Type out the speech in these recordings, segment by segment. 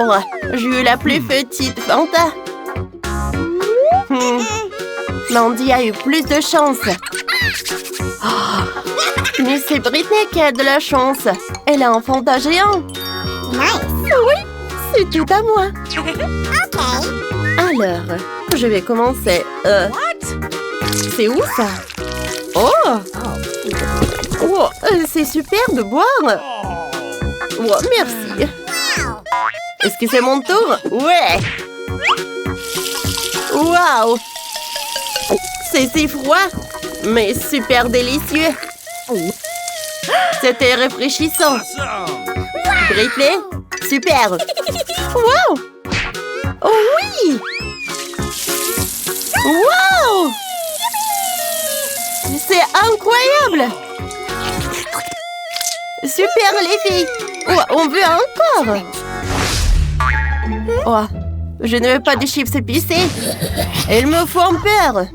Oh, j'ai eu la plus petite Fanta. Mandy a eu plus de chance. Oh, mais c'est Britney qui a de la chance. Elle a un Fanta géant. Nice. Oui, c'est tout à moi. OK. Alors, je vais commencer. C'est où ça? Oh! Oh, c'est super de boire. Oh, merci. Est-ce que c'est mon tour? Ouais! Waouh! C'est si froid, mais super délicieux. C'était rafraîchissant. Britney, super! Wow! Oh oui! Wow! C'est incroyable! Super les filles! Oh, on veut encore! Oh, je ne veux pas de chips épicés. Elles me font peur.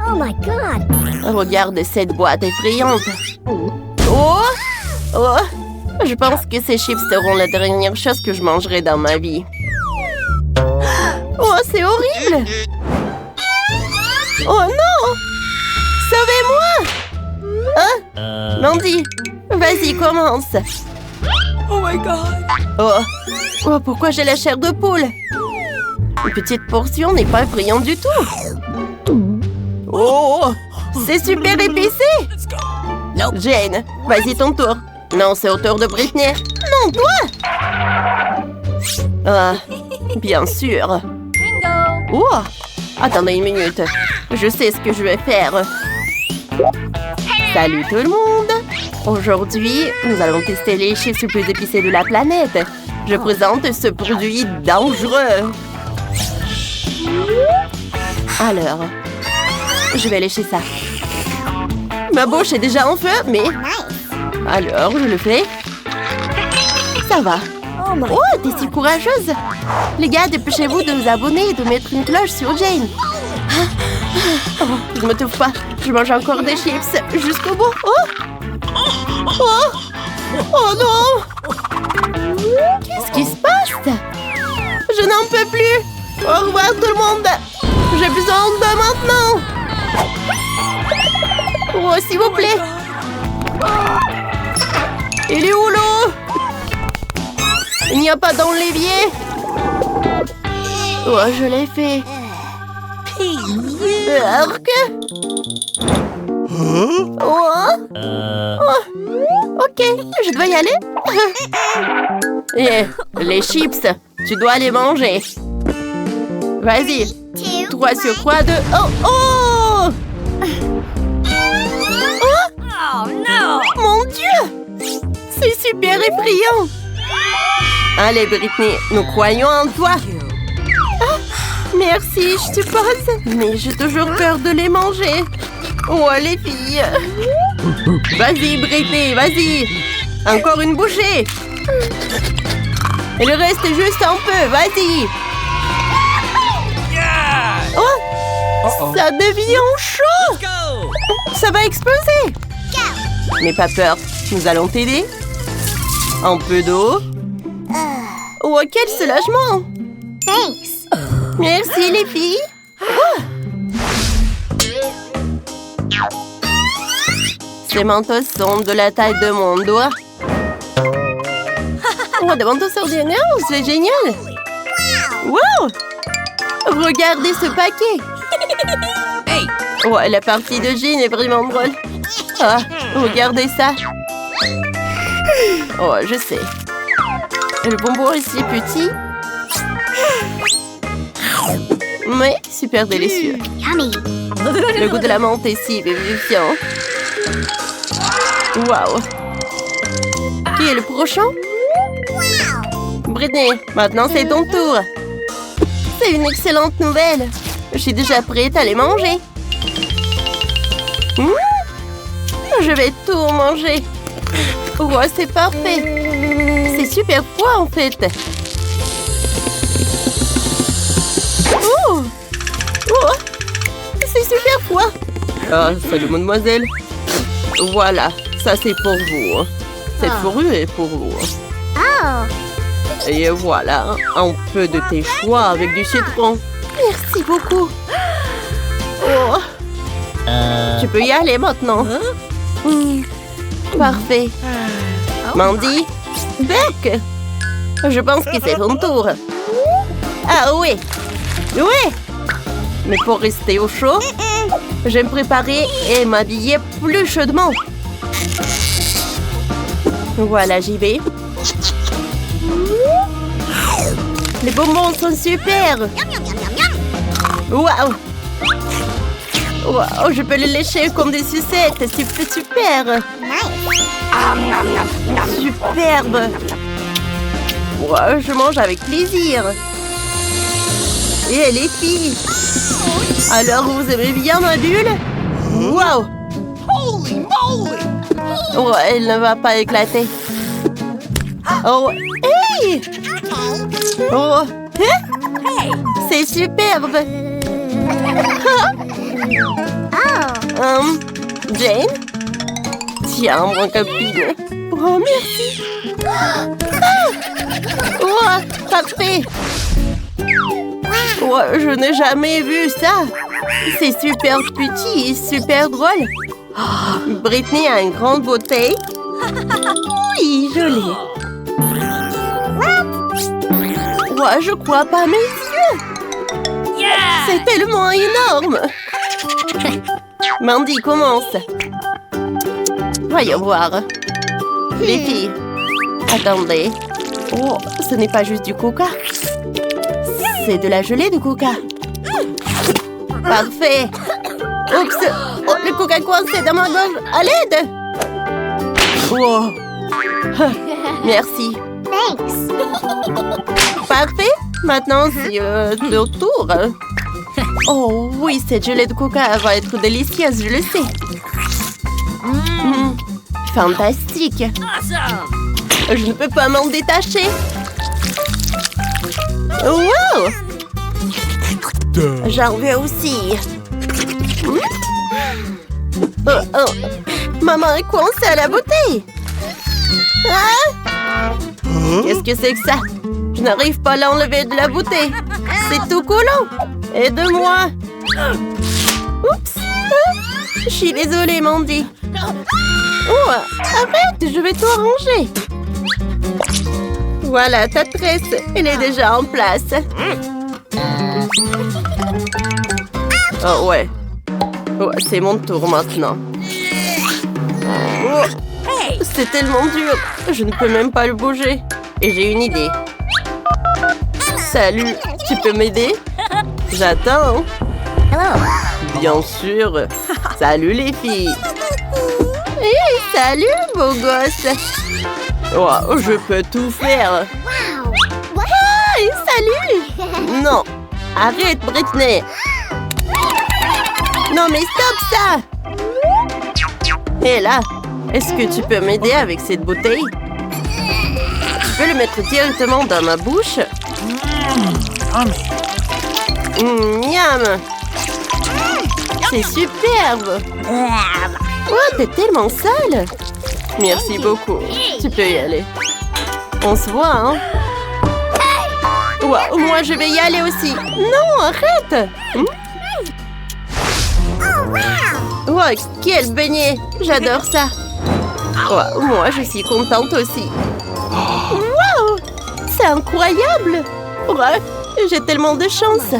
Oh my God. Regarde cette boîte effrayante. Oh! Oh! Je pense que ces chips seront la dernière chose que je mangerai dans ma vie. Oh, c'est horrible! Oh non! Sauvez-moi! Hein? Mandy, vas-y, commence. Oh my God. Oh! Oh, pourquoi j'ai la chair de poule? Une petite portion n'est pas effrayante du tout. Oh! C'est super épicé! Jane, vas-y ton tour. Non, c'est au tour de Britney. Non, toi! Ah, bien sûr. Oh! Attendez une minute. Je sais ce que je vais faire. Salut tout le monde! Aujourd'hui, nous allons tester les chips les plus épicés de la planète. Je présente ce produit dangereux. Alors, je vais lécher ça. Ma bouche est déjà en feu, mais... Alors, je le fais. Ça va. Oh, t'es si courageuse. Les gars, dépêchez-vous de vous abonner et de mettre une cloche sur Jane. Oh, je me trouve pas. Je mange encore des chips jusqu'au bout. Oh! Oh! Oh non! Qu'est-ce qui se passe? Je n'en peux plus. Au revoir tout le monde. J'ai besoin de maintenant. Oh, s'il vous plaît. Il est où l'eau? Il n'y a pas dans l'évier. Oh, je l'ai fait. Arc. Oh. Ok, je dois y aller. Et les chips, tu dois les manger. Vas-y. 3 sur 3, 2. Oh, oh! Oh no. Mon Dieu! C'est super effrayant. Allez, Britney, nous croyons en toi. Ah, merci, je suppose. Mais j'ai toujours peur de les manger. Oh, les filles. Vas-y, Britney, vas-y. Encore une bouchée. Il reste juste un peu, vas-y. Oh, ça devient chaud. Ça va exploser. N'aie pas peur, nous allons t'aider. Un peu d'eau. Oh, quel soulagement. Thanks. Merci, les filles. Oh. Ces mentos sont de la taille de mon doigt. Oh, des mentos ordinaires, c'est génial. Wow! Regardez ce paquet. Oh, la partie de Jean est vraiment drôle. Ah, regardez ça. Oh, je sais. Le bonbon est si petit. Mais super délicieux. Yummy. Le goût de la menthe est si vivifiant. Waouh! Qui est le prochain? Britney, maintenant c'est ton tour. C'est une excellente nouvelle. Je suis déjà prête à les manger. Je vais tout manger. Oh, c'est parfait. C'est super froid en fait. Oh! Oh! C'est super froid. Ah, salut mademoiselle. Voilà, ça c'est pour vous. Cette fourrure est pour vous. Oh. Et voilà, un peu de tes choix avec du citron. Merci beaucoup. Oh. Tu peux y aller maintenant. Parfait. Mandy, Beck. Je pense que c'est ton tour. Ah oui. Oui. Mais pour rester au chaud, je vais me préparer et m'habiller plus chaudement. Voilà, j'y vais. Les bonbons sont super. Waouh. Wow, je peux les lécher comme des sucettes. C'est super. Superbe. Wow, je mange avec plaisir. Et les filles, alors vous aimez bien ma bulle? Wow. Holy moly! Oh, elle ne va pas éclater. Oh, hey! Oh, hein? C'est superbe. Jane? Tiens, mon copine. Oh, merci. Oh, parfait. Oh, je n'ai jamais vu ça. C'est super petit et super drôle. Oh, Britney a une grande beauté. Oui, jolie. Oh, je crois pas mes yeux. C'est tellement énorme. Mandy, commence. Voyons voir. Les filles, attendez. Oh, ce n'est pas juste du coca. C'est de la gelée de coca. Parfait. Oups. Oh, le coca coincé dans ma gorge. À l'aide. Wow. Merci. Thanks. Parfait. Maintenant, c'est leur tour. Oh oui, cette gelée de coca va être délicieuse, je le sais. Fantastique. Je ne peux pas m'en détacher. Wow! J'en veux aussi. Oh, oh. Maman est coincée à la bouteille. Ah! Qu'est-ce que c'est que ça? Je n'arrive pas à l'enlever de la bouteille. C'est tout collant. Aide-moi. Oups. Je suis désolée, Mandy. Oh, arrête, je vais tout arranger. Voilà, ta tresse, elle est déjà en place. Oh ouais. Oh, c'est mon tour maintenant. Oh, c'est tellement dur. Je ne peux même pas le bouger. Et j'ai une idée. Salut, tu peux m'aider? J'attends. Bien sûr. Salut les filles. Hey, salut, beau gosse. Oh, je peux tout faire. Hey, salut. Non, arrête, Britney. Non, mais stop ça. Et là, est-ce que tu peux m'aider avec cette bouteille? Tu peux le mettre directement dans ma bouche. Miam. C'est superbe. Oh, t'es tellement sale. Merci beaucoup. Tu peux y aller. On se voit, hein? Wow, moi, je vais y aller aussi. Non, arrête. Oh, quel beignet. J'adore ça. Oh, moi, je suis contente aussi. Wow, c'est incroyable. Ouais, j'ai tellement de chance.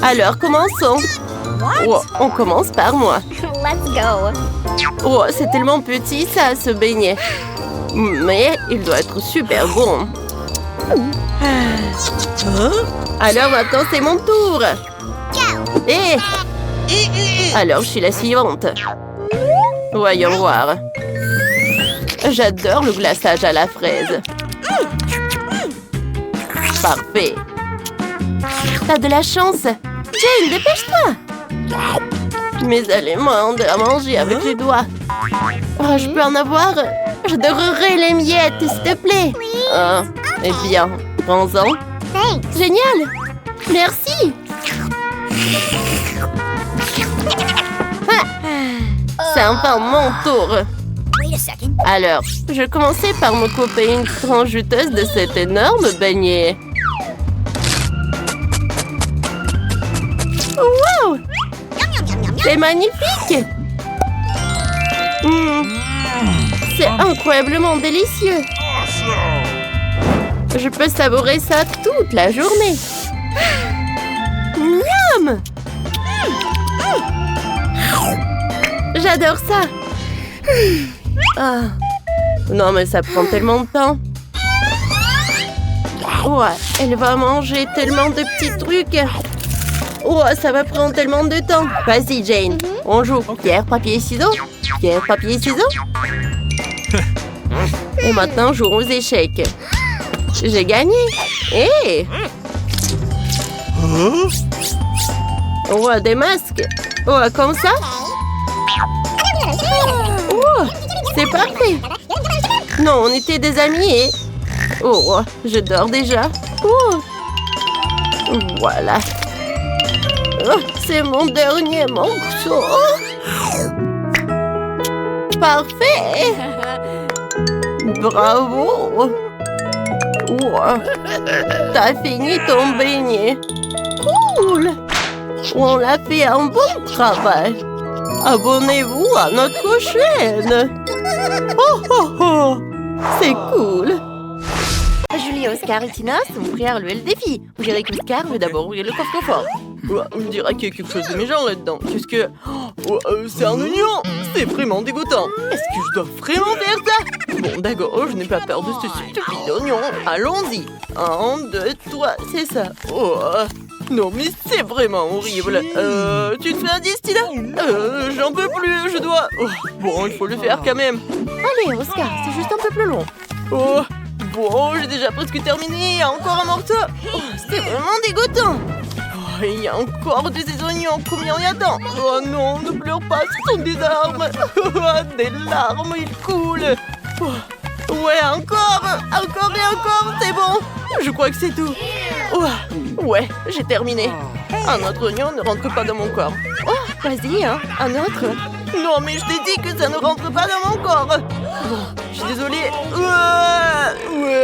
Alors, commençons. Oh, on commence par moi. Let's go. Oh, c'est tellement petit, ça, ce beignet. Mais il doit être super bon. Alors, maintenant, c'est mon tour. Et alors, je suis la suivante. Voyons voir. J'adore le glaçage à la fraise. Parfait. T'as de la chance. Jane, dépêche-toi. Mes aliments à manger avec les doigts. Oh, je peux en avoir? Je devrais les miettes, s'il te plaît. Ah, eh bien, prends-en. Génial. Merci. Ah, c'est enfin mon tour. Wait a second. Alors, je commençais par me couper une tranche juteuse de cet énorme beignet. Wow! C'est magnifique! C'est incroyablement délicieux. Je peux savourer ça toute la journée. Miam! J'adore ça. Ah. Non, mais ça prend tellement de temps. Ouais, elle va manger tellement de petits trucs. Ouais, ça va prendre tellement de temps. Vas-y, Jane. On joue. Pierre, papier, ciseaux. Pierre, papier, ciseaux. Et maintenant, jouons aux échecs. J'ai gagné. Hé! Ouais, des masques. Ouais, comme ça. Oh, c'est parfait. Non, on était des amis et... Oh, je dors déjà. Oh. Voilà. Oh, c'est mon dernier morceau. Parfait. Bravo. Oh. T'as fini ton beignet. Cool. On a fait un bon travail. Abonnez-vous à notre chaîne. Oh, oh, oh. C'est cool. Julie, Oscar et Tina sont prêts à relever le défi. On dirait qu'Oscar veut d'abord ouvrir le coffre-fort. Ouais, on dirait qu'il y a quelque chose de méchant là-dedans. Qu'est-ce que... Oh, c'est un oignon. C'est vraiment dégoûtant. Est-ce que je dois vraiment faire ça? Bon, d'accord, je n'ai pas peur de ce stupide oignon. Allons-y. 1, 2, 3, c'est ça. Oh, non, mais c'est vraiment horrible. Tu te fais un 10, Tina? J'en peux plus, je dois... Oh, bon, il faut le faire quand même. Allez, Oscar, c'est juste un peu plus long. Oh, bon, j'ai déjà presque terminé. Il y a encore un morceau. Oh, c'est vraiment dégoûtant. Oh, il y a encore de ces oignons. Combien il y a tant? Oh non, ne pleure pas, ce sont des larmes. Des larmes, ils coulent. Oh, ouais, encore et encore, c'est bon. Je crois que c'est tout. Oh, ouais, j'ai terminé. Un autre oignon ne rentre pas dans mon corps. Oh, vas-y, hein, un autre. Non, mais je t'ai dit que ça ne rentre pas dans mon corps. Bon, je suis désolée. Ouais.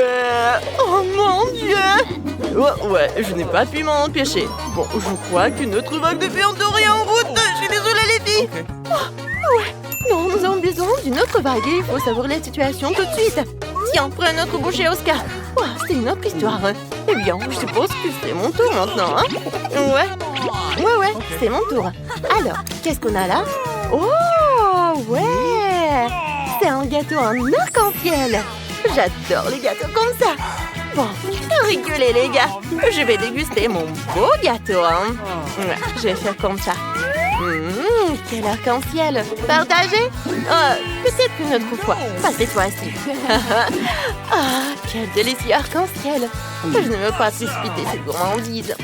Oh mon Dieu. Oh, ouais, je n'ai pas pu m'en empêcher. Bon, je crois qu'une autre vague de féanderie est en route. Je suis désolée, les filles. Oh, ouais. Non, nous avons besoin d'une autre vague et il faut savourer la situation tout de suite. Tiens, prends un autre bouchée, Oscar. Oh, c'est une autre histoire. Eh bien, je suppose que c'est mon tour maintenant, hein? Ouais, c'est mon tour. Alors, qu'est-ce qu'on a là? Oh, ouais! C'est un gâteau en arc-en-ciel. J'adore les gâteaux comme ça. Bon, rigolez les gars. Je vais déguster mon beau gâteau, hein? Ouais, je vais faire comme ça. Quel arc-en-ciel. Partagez? Peut-être une autre fois. Pas cette fois-ci. Quel délicieux arc-en-ciel. Je ne veux pas précipiter cette gourmandise.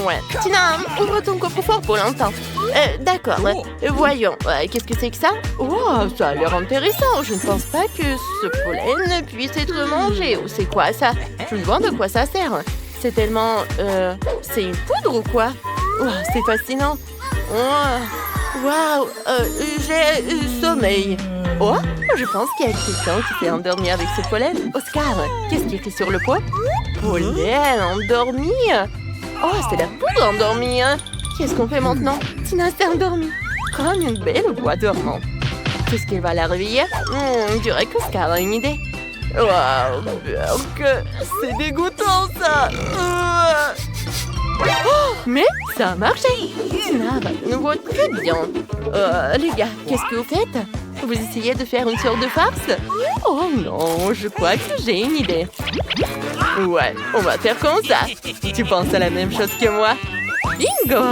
Ouais. Tina, ouvre ton coffre-fort pour l'instant. D'accord. Voyons. Qu'est-ce que c'est que ça? Oh, ça a l'air intéressant. Je ne pense pas que ce pollen puisse être mangé. Oh, c'est quoi ça? Je me demande de quoi ça sert. C'est tellement... c'est une poudre ou quoi? Oh, c'est fascinant. Waouh, j'ai sommeil. Oh, je pense qu'il y a quelqu'un qui s'est endormi avec ce pollen. Oscar, qu'est-ce qui est écrit sur le pot? Pollen endormi. Oh, c'est la poudre endormie, hein. Qu'est-ce qu'on fait maintenant? Tina s'est endormie. Comme une belle voix dormante. Qu'est-ce qui va la réveiller? Je dirais qu'Oscar a une idée. Waouh, Burk, c'est dégoûtant ça. Oh, mais ça a marché. Tina va de nouveau très bien. Les gars, qu'est-ce que vous faites? Vous essayez de faire une sorte de farce? Oh non, je crois que j'ai une idée. Ouais, on va faire comme ça. Tu penses à la même chose que moi? Bingo!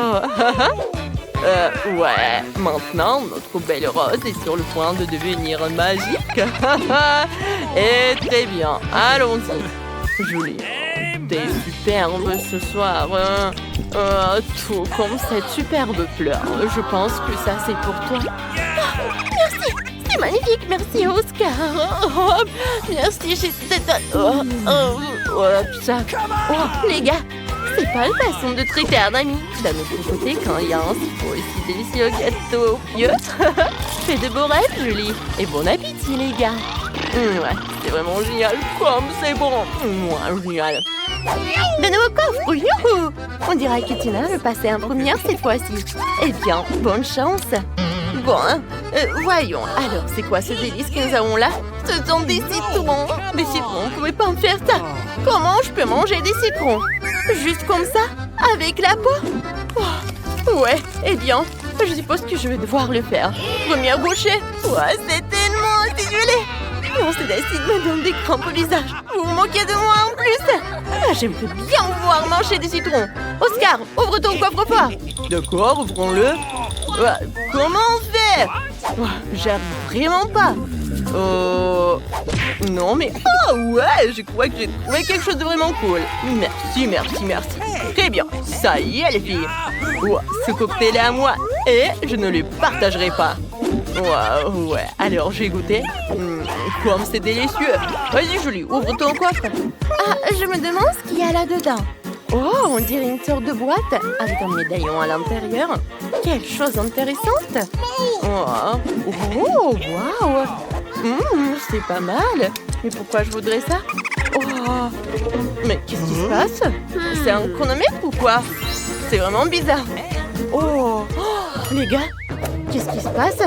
Ouais, maintenant, notre belle rose est sur le point de devenir magique. Et très bien, allons-y. Julie, t'es superbe ce soir. Tout comme cette superbe fleur. Je pense que ça, c'est pour toi. Merci, c'est magnifique. Merci, Oscar. Merci, j'étais... ça. Oh, les gars, c'est pas une façon de traiter un ami. D'un autre côté, quand il y a un si beau et si délicieux gâteau au pieu. fais de beaux rêves, Julie. Et bon appétit, les gars. Ouais, c'est vraiment génial. Comme c'est bon. Génial. De nouveaux coffres, youhou! On dirait que Tina veut passer en première cette fois-ci. Eh bien, bonne chance. Bon, voyons. Alors, c'est quoi ce délice que nous avons là? Ce sont des citrons. Des citrons, vous pouvez pas me faire ça. Comment je peux manger des citrons? Juste comme ça? Avec la peau? Oh, ouais, eh bien, je suppose que je vais devoir le faire. Première bouchée. Ouais, c'est tellement acidulé. Non, cet acide me donne des crampes au visage. Vous vous moquez de moi en plus. J'aimerais bien voir manger des citrons. Oscar, ouvre ton coffre-fort. D'accord, ouvrons-le. Comment on fait? J'arrive vraiment pas. Non, mais... Oh, ouais, je crois que j'ai trouvé quelque chose de vraiment cool. Merci, merci, merci. Très bien. Ça y est, les filles. Ce cocktail est à moi. Et je ne le partagerai pas. Ouais, alors j'ai goûté. Comme c'est délicieux. Vas-y, Julie, ouvre ton coffre. Ah, je me demande ce qu'il y a là-dedans. Oh, on dirait une sorte de boîte avec un médaillon à l'intérieur. Quelle chose intéressante. Oh, waouh. C'est pas mal. Mais pourquoi je voudrais ça? Oh, mais qu'est-ce qui se passe? C'est un chronomètre ou quoi? C'est vraiment bizarre. Oh, les gars, qu'est-ce qui se passe?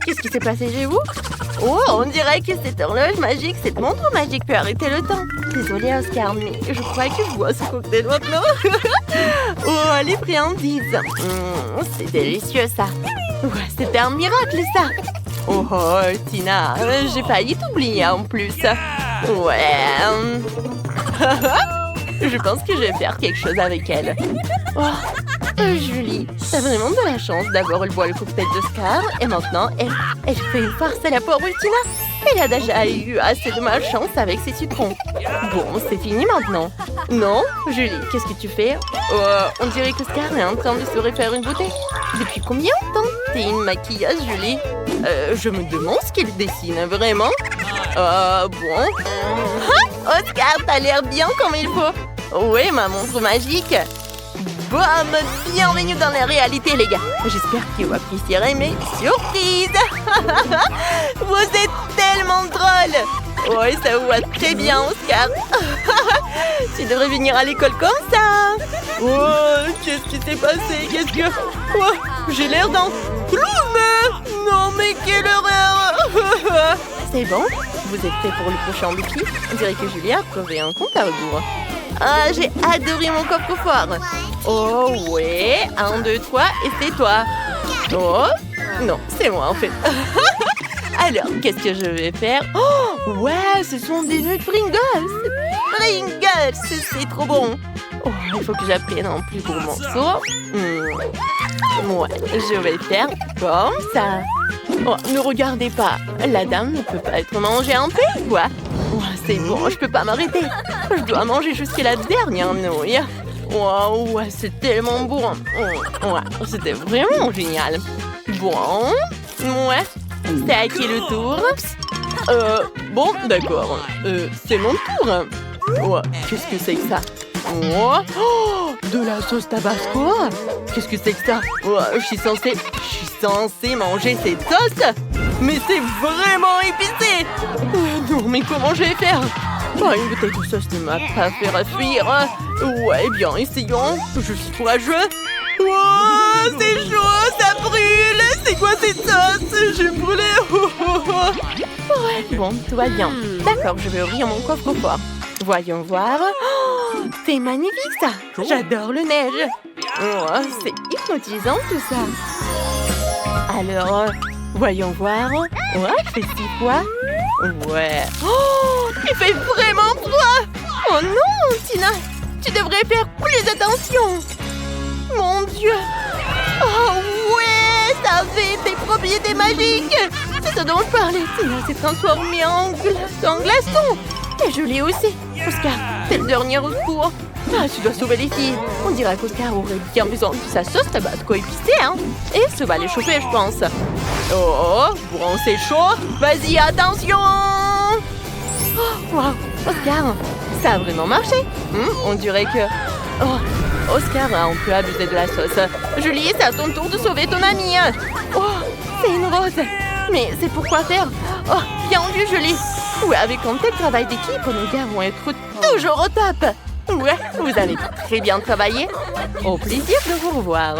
Qu'est-ce qui s'est passé chez vous? Oh, on dirait que cette horloge magique, cette montre magique peut arrêter le temps. Désolée, Oscar, mais je crois que je bois ce cocktail maintenant. Oh, les friandises. C'est délicieux, ça. Ouais, c'était un miracle, ça. Oh, Tina, j'ai failli t'oublier en plus. Ouais. Je pense que je vais faire quelque chose avec elle. Oh, Julie, t'as vraiment de la chance d'avoir boire le cocktail d'Oscar. Et maintenant, elle fait une farce à la pauvre Tina. Elle a déjà eu assez de malchance avec ses citrons. Bon, c'est fini maintenant. Non, Julie, qu'est-ce que tu fais? On dirait qu'Oscar est en train de se refaire une beauté. Depuis combien de temps t'es une maquilleuse, Julie? Je me demande ce qu'il dessine, vraiment. Bon. Oscar, t'as l'air bien comme il faut. Oui, ma montre magique. Bam! Bienvenue dans la réalité, les gars. J'espère que vous apprécierez mes surprises. Vous êtes tellement drôles. Oui, ça vous va très bien, Oscar. Tu devrais venir à l'école comme ça. Oh, qu'est-ce qui s'est passé? Qu'est-ce que... Oh, j'ai l'air d'un clown. Non, mais quelle horreur. C'est bon? Vous êtes prêts pour le prochain défi? On dirait que Julia a trouvé un compte à rebours. Ah, j'ai adoré mon coffre-fort. Oh, ouais. 1, 2, 3, et c'est toi. Oh, non, c'est moi, en fait. Alors, qu'est-ce que je vais faire? Oh, ouais, ce sont des nœuds de Pringles. Pringles, c'est trop bon. Oh, il faut que j'apprenne un plus gros morceau. Ouais, je vais faire comme ça. Oh, ne regardez pas. La dame ne peut pas être mangée en paix, quoi. Oh, c'est bon, je peux pas m'arrêter. Je dois manger jusqu'à la dernière nouille. Wow, ouais, c'est tellement bon. Ouais, c'était vraiment génial. Bon, ouais, c'est à qui le tour? Bon, d'accord. C'est mon tour. Ouais, qu'est-ce que c'est que ça? Oh, de la sauce tabasco? Qu'est-ce que c'est que ça? Ouais, je suis censée manger cette sauce? Mais c'est vraiment épicé! Non, mais comment je vais faire? Une bouteille de sauce ne m'a pas fait fuir. Ouais, bien, essayons. Je suis courageux. Oh, c'est chaud, ça brûle. C'est quoi cette sauce? J'ai brûlé. Ouais, bon, tout va bien. D'accord, je vais ouvrir mon coffre-fort. Voyons voir. Oh, c'est magnifique, ça. J'adore le neige. Oh, c'est hypnotisant, tout ça. Alors, voyons voir. Ouais, il fait 6 fois. Ouais. Oh, il fait vraiment froid. Oh non, Tina. Tu devrais faire plus attention. Mon Dieu. Oh ouais, ça fait des propriétés magiques. C'est ce dont je parlais. Tina s'est transformée en glaçon. Et je l'ai aussi. Oscar, c'est le dernier recours. Ah, tu dois sauver les filles. On dirait qu'Oscar aurait bien besoin de sa sauce tabasco épicée, hein. Et ça va les chauffer, je pense. Oh, bon, c'est chaud. Vas-y, attention. Oh, wow, Oscar, ça a vraiment marché. On dirait que... Oh, Oscar a un peu abusé de la sauce. Julie, c'est à ton tour de sauver ton amie. Oh, c'est une rose. Mais c'est pour quoi faire? Oh, bien vu, je l'ai. Ouais, avec un tel travail d'équipe, nos gars vont être toujours au top. Ouais, vous allez très bien travailler. Au plaisir de vous revoir.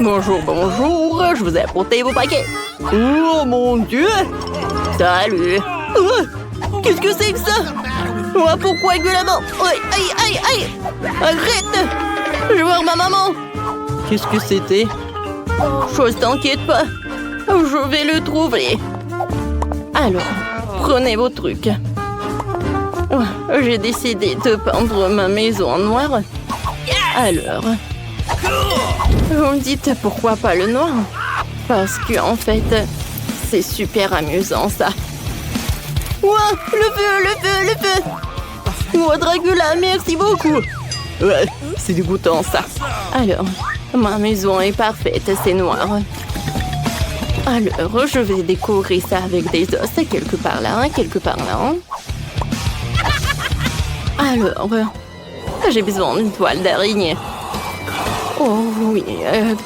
Bonjour, bonjour. Je vous ai apporté vos paquets. Oh mon Dieu. Salut. Qu'est-ce que c'est que ça? Oh, pourquoi violemment? Aïe, aïe, aïe, aïe. Arrête. Je veux voir ma maman. Qu'est-ce que c'était? Chose, t'inquiète pas. Je vais le trouver. Alors, prenez vos trucs. J'ai décidé de peindre ma maison en noir. Alors, vous me dites pourquoi pas le noir? Parce que en fait, c'est super amusant ça. Ouah, le feu, le feu, le feu! Oh, Dracula, merci beaucoup! Ouais, c'est dégoûtant ça. Alors, ma maison est parfaite, c'est noir. Alors, je vais décorer ça avec des os, quelque part là, quelque part là. Alors, j'ai besoin d'une toile d'araignée. Oh oui,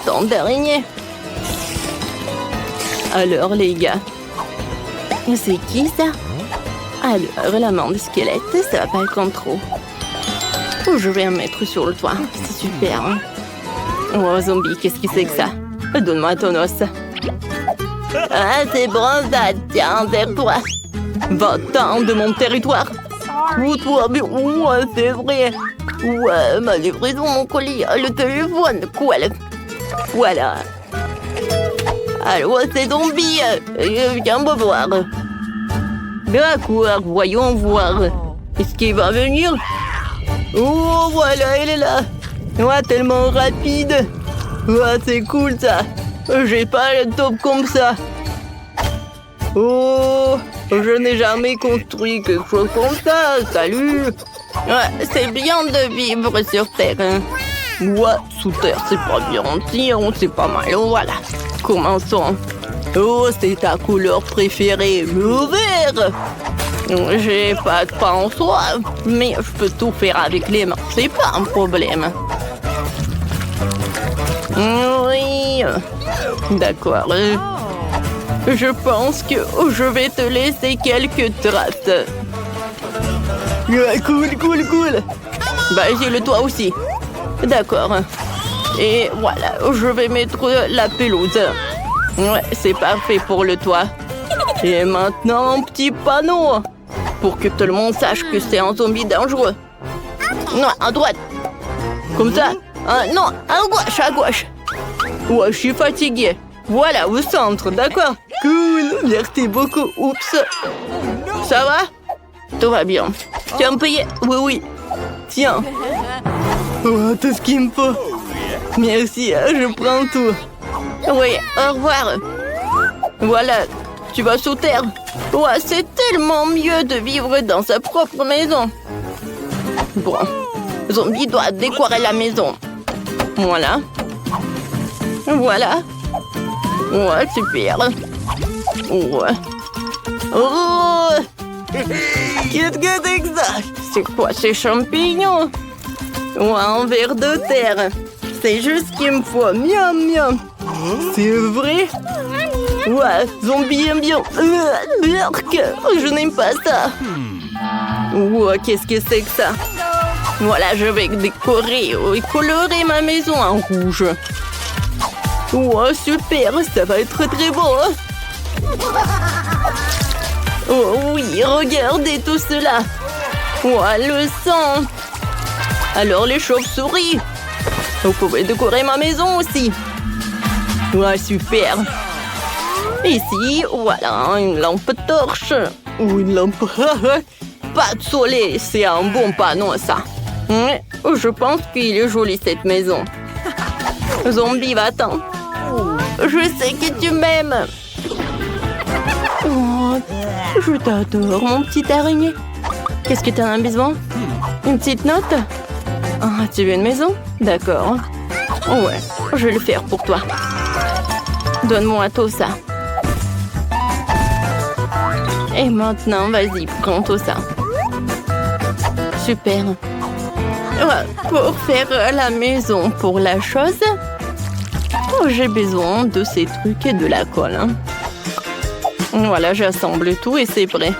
tant d'araignées. Alors, les gars, c'est qui ça? Alors, la main de squelette, ça va pas être trop. Oh, je vais en mettre sur le toit, c'est super. Hein? Oh, zombie, qu'est-ce que c'est que ça? Donne-moi ton os. Ah, c'est bon ça, tiens, vers toi. Va-t'en de mon territoire. Oh, toi, mais ouais, c'est vrai. Ouais, ma livraison, mon colis, le téléphone, quoi, voilà. Alors, c'est zombie, viens me voir. D'accord, voyons voir. Est-ce qu'il va venir? Oh, voilà, il est là. Ouais, tellement rapide. Ouais, c'est cool, ça. J'ai pas le top comme ça. Oh, je n'ai jamais construit quelque chose comme ça. Salut. Ouais, c'est bien de vivre sur Terre. Hein. Ouais, sous terre, c'est pas bien. C'est pas mal. Voilà. Commençons. Oh, c'est ta couleur préférée, le vert. J'ai pas de pain en soi, mais je peux tout faire avec les mains. C'est pas un problème. Oui. D'accord. Je pense que je vais te laisser quelques traces. Cool. Bah, j'ai le toit aussi. D'accord. Et voilà, je vais mettre la pelouse. Ouais, c'est parfait pour le toit. Et maintenant, un petit panneau. Pour que tout le monde sache que c'est un zombie dangereux. Non, à droite. Comme ça. Non, à gauche. Ouais, je suis fatiguée. Voilà, au centre, d'accord. Cool, merci beaucoup. Oups. Ça va? Tout va bien. Tu vas me payer? Oui. Tiens. Oh, tout ce qu'il me faut. Merci, je prends tout. Oui, au revoir. Voilà, tu vas sous terre. Ouais, c'est tellement mieux de vivre dans sa propre maison. Bon, zombie doit décorer la maison. Voilà. Ouais, super. Ouais. Oh! Qu'est-ce que c'est que ça? C'est quoi ces champignons? Ouais, un ver de terre. C'est juste ce qu'il me faut. Miam. C'est vrai? Ouais, zombie aime bien. Je n'aime pas ça. Ouais, qu'est-ce que c'est que ça? Voilà, je vais décorer et colorer ma maison en rouge. Ouais, super, ça va être très beau. Oh oui, regardez tout cela. Ouais, le sang. Alors les chauves-souris. Vous pouvez décorer ma maison aussi. Ouais, super. Ici, voilà, une lampe torche. Ou une lampe... Pas de soleil, c'est un bon panneau, ça. Ouais, je pense qu'il est joli, cette maison. Zombie, va-t'en. Je sais que tu m'aimes. Oh, je t'adore, mon petit araignée. Qu'est-ce que tu en as besoin? Une petite note? Ah, tu veux une maison? D'accord. Ouais, je vais le faire pour toi. Donne-moi tout ça. Et maintenant, vas-y, prends tout ça. Super. Ouais, pour faire la maison pour la chose, Oh, j'ai besoin de ces trucs et de la colle. Voilà, j'assemble tout et c'est prêt.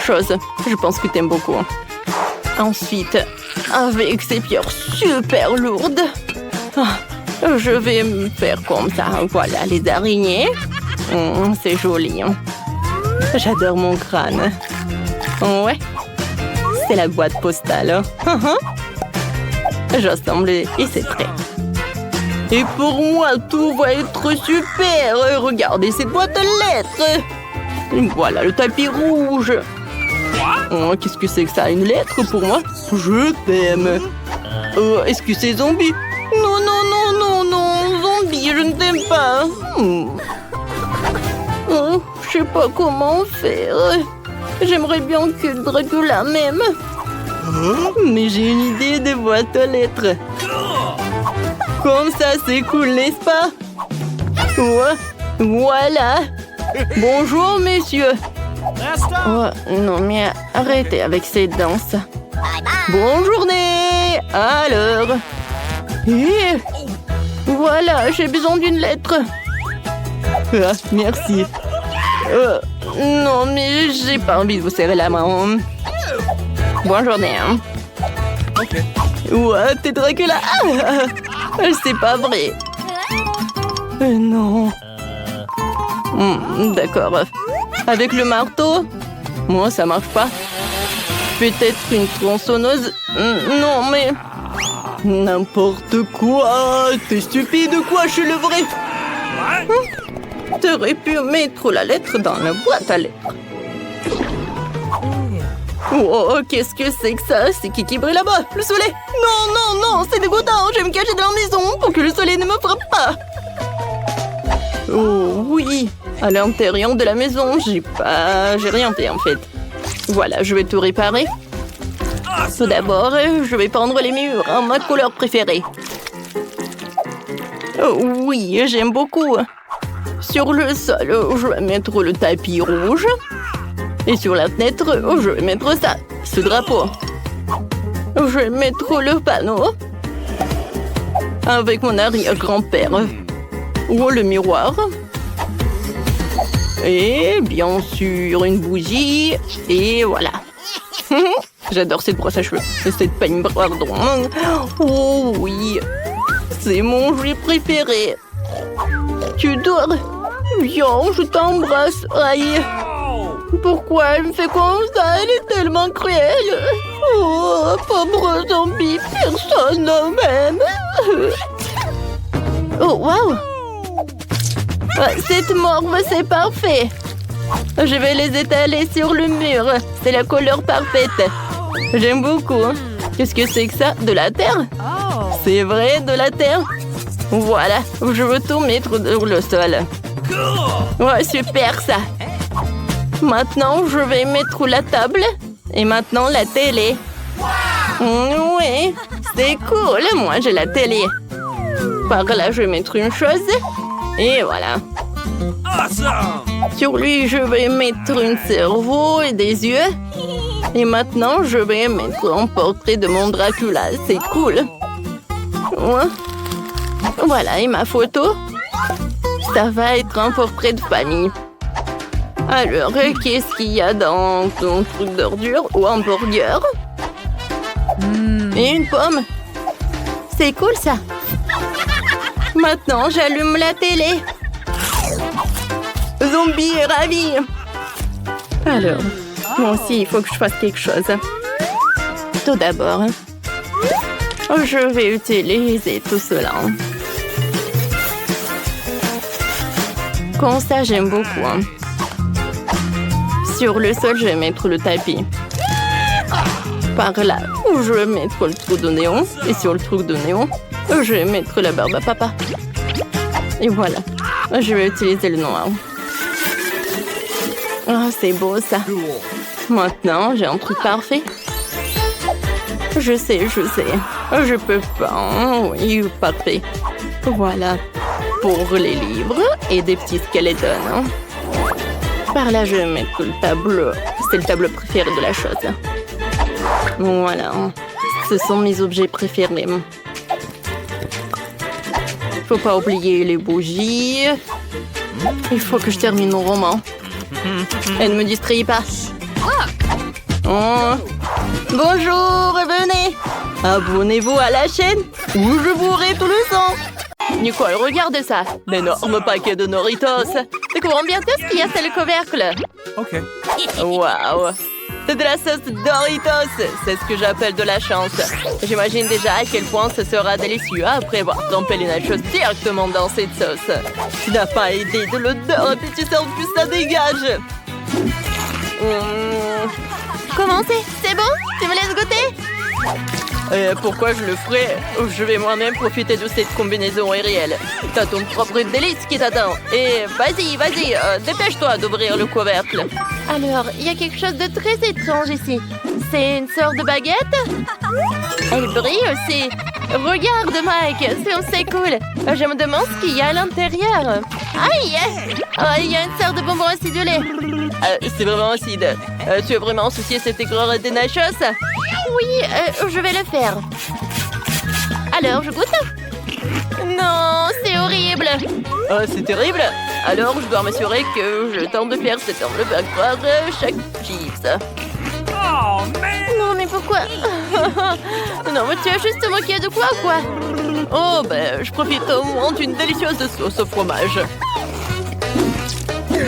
Chose, je pense que t'aimes beaucoup. Ensuite, avec ces pierres super lourdes, je vais me faire comme ça. Voilà, les araignées. C'est joli. J'adore mon crâne. Ouais, c'est la boîte postale. J'assemble et c'est prêt. Et pour moi, tout va être super. Regardez cette boîte de lettres. Voilà le tapis rouge. Oh, qu'est-ce que c'est que ça? Une lettre pour moi? Je t'aime. Est-ce que c'est zombie? Non, non, non, non, non. Zombie, je ne t'aime pas. Je sais pas comment faire. J'aimerais bien que Dracula m'aime. Mais j'ai une idée de boîte aux lettres. Comme ça, c'est cool, n'est-ce pas? Ouais, voilà. Bonjour, messieurs. Oh, non, mais arrêtez avec ces danses. Bonne journée. Alors. Et voilà, j'ai besoin d'une lettre. Ah, merci. Non, mais j'ai pas envie de vous serrer la main. Bonne journée. Ok. Ouais, t'es Dracula. C'est pas vrai. Non. D'accord. Avec le marteau? Moi, ça marche pas. Peut-être une tronçonneuse? Non, mais... N'importe quoi. T'es stupide ou quoi? Je suis le vrai. T'aurais pu mettre la lettre dans la boîte à lettres. Oh, qu'est-ce que c'est que ça? C'est qui brille là-bas? Le soleil? Non, non, non, c'est dégoûtant. Je vais me cacher dans la maison pour que le soleil ne me frappe pas. Oh, oui. À l'intérieur de la maison, j'ai rien fait en fait. Voilà, je vais tout réparer. Tout d'abord, je vais peindre les murs en ma couleur préférée. Oh, oui, j'aime beaucoup. Sur le sol, je vais mettre le tapis rouge. Et sur la fenêtre, je vais mettre ça, ce drapeau. Je vais mettre le panneau avec mon arrière-grand-père. Ou le miroir. Et bien sûr, une bougie. Et voilà. J'adore cette brosse à cheveux. Et cette peigne, pardon. Oh oui. C'est mon jouet préféré. Tu dors? Viens, je t'embrasse. Aïe. Pourquoi elle me fait comme ça? Elle est tellement cruelle. Oh, pauvre zombie. Personne ne m'aime. Oh, waouh. Cette morve, c'est parfait. Je vais les étaler sur le mur. C'est la couleur parfaite. J'aime beaucoup. Qu'est-ce que c'est que ça? De la terre? C'est vrai, de la terre. Voilà, je veux tout mettre sur le sol. Ouais, super ça. Maintenant, je vais mettre la table. Et maintenant, la télé. Oui, c'est cool. Moi, j'ai la télé. Par là, je vais mettre une chose. Et voilà. Sur lui, je vais mettre un cerveau et des yeux. Et maintenant, je vais mettre un portrait de mon Dracula. C'est cool. Ouais. Voilà, et ma photo. Ça va être un portrait de famille. Alors, qu'est-ce qu'il y a dans ton truc d'ordure ou un burger? Et une pomme. C'est cool, ça. Maintenant, j'allume la télé. Zombie est ravi. Alors, moi aussi, il faut que je fasse quelque chose. Tout d'abord, je vais utiliser tout cela. Comme ça, j'aime beaucoup. Sur le sol, je vais mettre le tapis. Par là, je vais mettre le trou de néon. Et sur le trou de néon, je vais mettre la barbe à papa. Et voilà. Je vais utiliser le noir. Ah, c'est beau ça. Maintenant, j'ai un truc parfait. Je sais. Je peux pas. Oui, parfait. Voilà. Pour les livres et des petits skeletons. Par là, je vais mettre le tableau. C'est le tableau préféré de la chose. Voilà. Ce sont mes objets préférés. Faut pas oublier les bougies. Il faut que je termine mon roman. Elle ne me distrait pas. Oh. Bonjour, venez. Abonnez-vous à la chaîne ou je bourrai tout le sang. Nicole, regarde ça. D'énormes paquets de Doritos. Découvrons bientôt ce qu'il y a sur le couvercle. Okay. Waouh. C'est de la sauce Doritos. C'est ce que j'appelle de la chance. J'imagine déjà à quel point ce sera délicieux après avoir trempé les nachos directement dans cette sauce. Tu n'as pas idée de l'odeur et tu sens plus ça dégage. Comment c'est bon? Tu me laisses goûter? Pourquoi je le ferais? Je vais moi-même profiter de cette combinaison aérienne. T'as ton propre délice qui t'attend. Et vas-y, dépêche-toi d'ouvrir le couvercle. Alors, il y a quelque chose de très étrange ici. C'est une sorte de baguette? Elle brille aussi. Regarde, Mike, c'est cool. Je me demande ce qu'il y a à l'intérieur. Aïe! Il y a une sorte de bonbon acidulé. C'est vraiment acide. Tu es vraiment soucié cette aigreur des nachos? Oui, je vais le faire. Alors, je goûte? Non, c'est horrible. C'est terrible. Alors, je dois m'assurer que je tente de faire cette enveloppe à croire chaque chips. Oh, man! Non, mais pourquoi? Non, mais tu as juste te moqué de quoi? Oh, ben, je profite au moins d'une délicieuse sauce au fromage.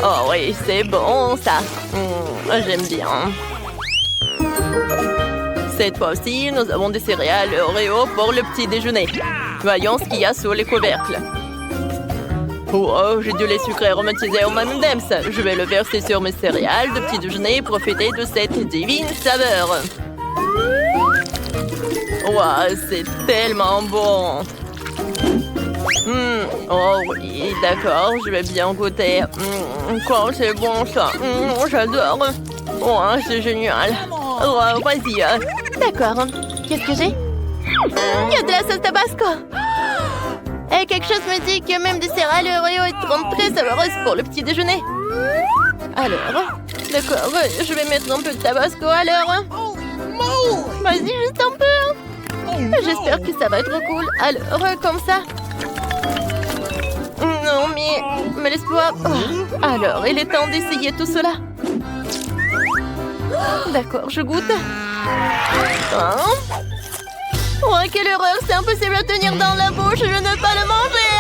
Oh oui, c'est bon, ça. J'aime bien. Cette fois-ci, nous avons des céréales Oreo pour le petit déjeuner. Voyons ce qu'il y a sous les couvercles. Oh, j'ai du lait sucré aromatisé au M&M's. Je vais le verser sur mes céréales de petit déjeuner et profiter de cette divine saveur. Wow, c'est tellement bon. Oh oui, d'accord, je vais bien goûter. Quoi, c'est bon ça. J'adore. Oh, c'est génial. Oh, vas-y. D'accord. Qu'est-ce que j'ai? Il y a de la sauce tabasco. Et quelque chose me dit que même des céréales Oreo seront très savoreuses pour le petit déjeuner. Alors, d'accord, je vais mettre un peu de tabasco alors. Vas-y, juste un peu. J'espère que ça va être cool. Alors, comme ça. Non, mais laisse-moi. Oh. Alors, il est temps d'essayer tout cela. D'accord, je goûte. Oh, quelle horreur, c'est impossible à tenir dans la bouche, je ne peux pas le manger.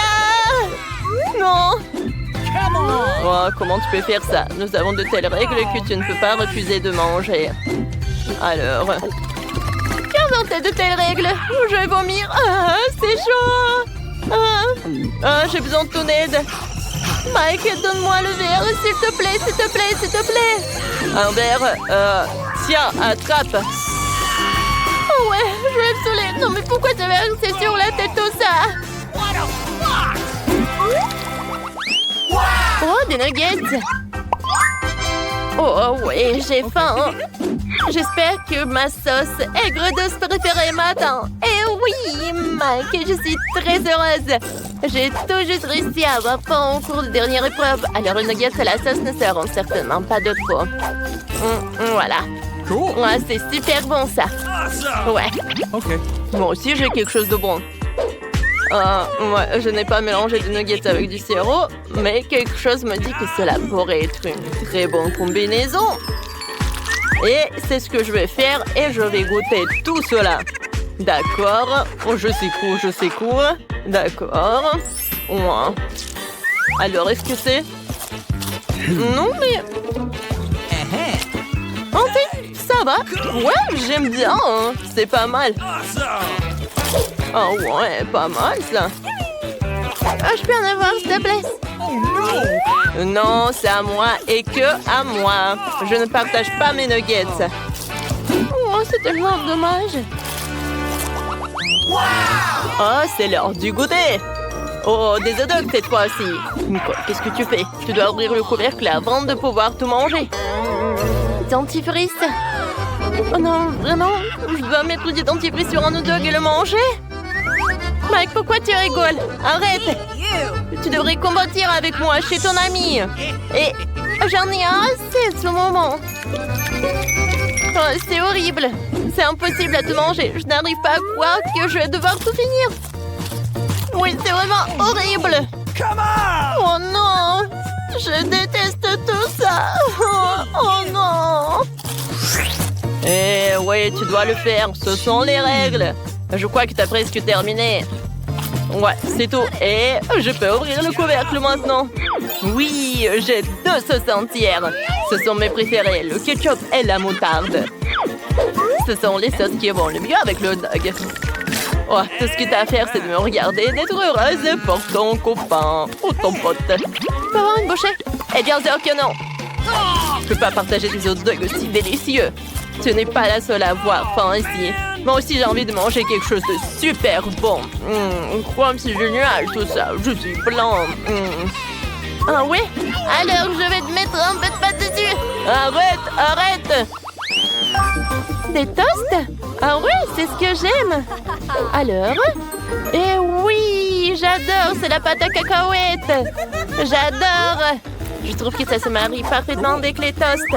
Non. Oh, comment tu peux faire ça? Nous avons de telles règles que tu ne peux pas refuser de manger. Alors... Qui a inventé de telles règles? Je vais vomir. C'est chaud. J'ai besoin de ton aide. Mike, donne-moi le verre, s'il te plaît. Un verre, tiens, attrape. Oh ouais, je vais me saouler. Non mais pourquoi tu avais versé sur la tête tout ça? Oh, des nuggets. Oh ouais, j'ai faim. J'espère que ma sauce aigre douce préférée m'attend. Et oui, Mike, je suis très heureuse. J'ai tout juste réussi à avoir faim au cours de dernière épreuve. Alors les nuggets à la sauce ne seront certainement pas de trop. Voilà. Cool. Ouais, c'est super bon ça. Ouais. Okay. Moi aussi j'ai quelque chose de bon. Ouais, je n'ai pas mélangé de nuggets avec du sirop, mais quelque chose me dit que cela pourrait être une très bonne combinaison. Et c'est ce que je vais faire et je vais goûter tout cela. D'accord. Je secoue. D'accord. Ouais. Alors, est-ce que c'est... Non, mais... En fait, ça va. Ouais, j'aime bien. Hein. C'est pas mal. Oh ouais, pas mal ça. Je peux en avoir, s'il te plaît? Non, c'est à moi et que à moi. Je ne partage pas mes nuggets. Oh, c'est tellement dommage. Oh, c'est l'heure du goûter. Oh, des hot dogs cette fois-ci. Nicole, qu'est-ce que tu fais? Tu dois ouvrir le couvercle avant de pouvoir tout manger. Dentifrice. Oh non, vraiment? Je dois mettre du dentifrice sur un hot dog et le manger? Mike, pourquoi tu rigoles? Arrête! Tu devrais combattre avec moi chez ton ami. Et j'en ai assez de ce moment. Oh, c'est horrible. C'est impossible à te manger. Je n'arrive pas à croire que je vais devoir tout finir. Oui, c'est vraiment horrible. Come on! Oh non! Je déteste tout ça. Oh non! Eh oui, tu dois le faire. Ce sont les règles. Je crois que t'as presque terminé. Ouais, c'est tout. Et je peux ouvrir le couvercle maintenant. Oui, j'ai 2 sauces entières. Ce sont mes préférées, le ketchup et la moutarde. Ce sont les sauces qui vont le mieux avec le hot dog. Oh, tout ce que t'as à faire, c'est de me regarder et d'être heureuse pour ton copain ou ton pote. Tu peux avoir une bouchée? Eh bien sûr que non. Je peux pas partager des hot dogs aussi délicieux. Tu n'es pas la seule à avoir faim ici. Moi aussi, j'ai envie de manger quelque chose de super bon. Crois-moi, c'est génial tout ça. Je suis blanc. Ah oui? Alors, je vais te mettre un peu de pâte dessus. Arrête! Des toasts? Ah oui, c'est ce que j'aime. Alors? Eh oui, j'adore, c'est la pâte à cacahuètes. J'adore. Je trouve que ça se marie parfaitement avec les toasts.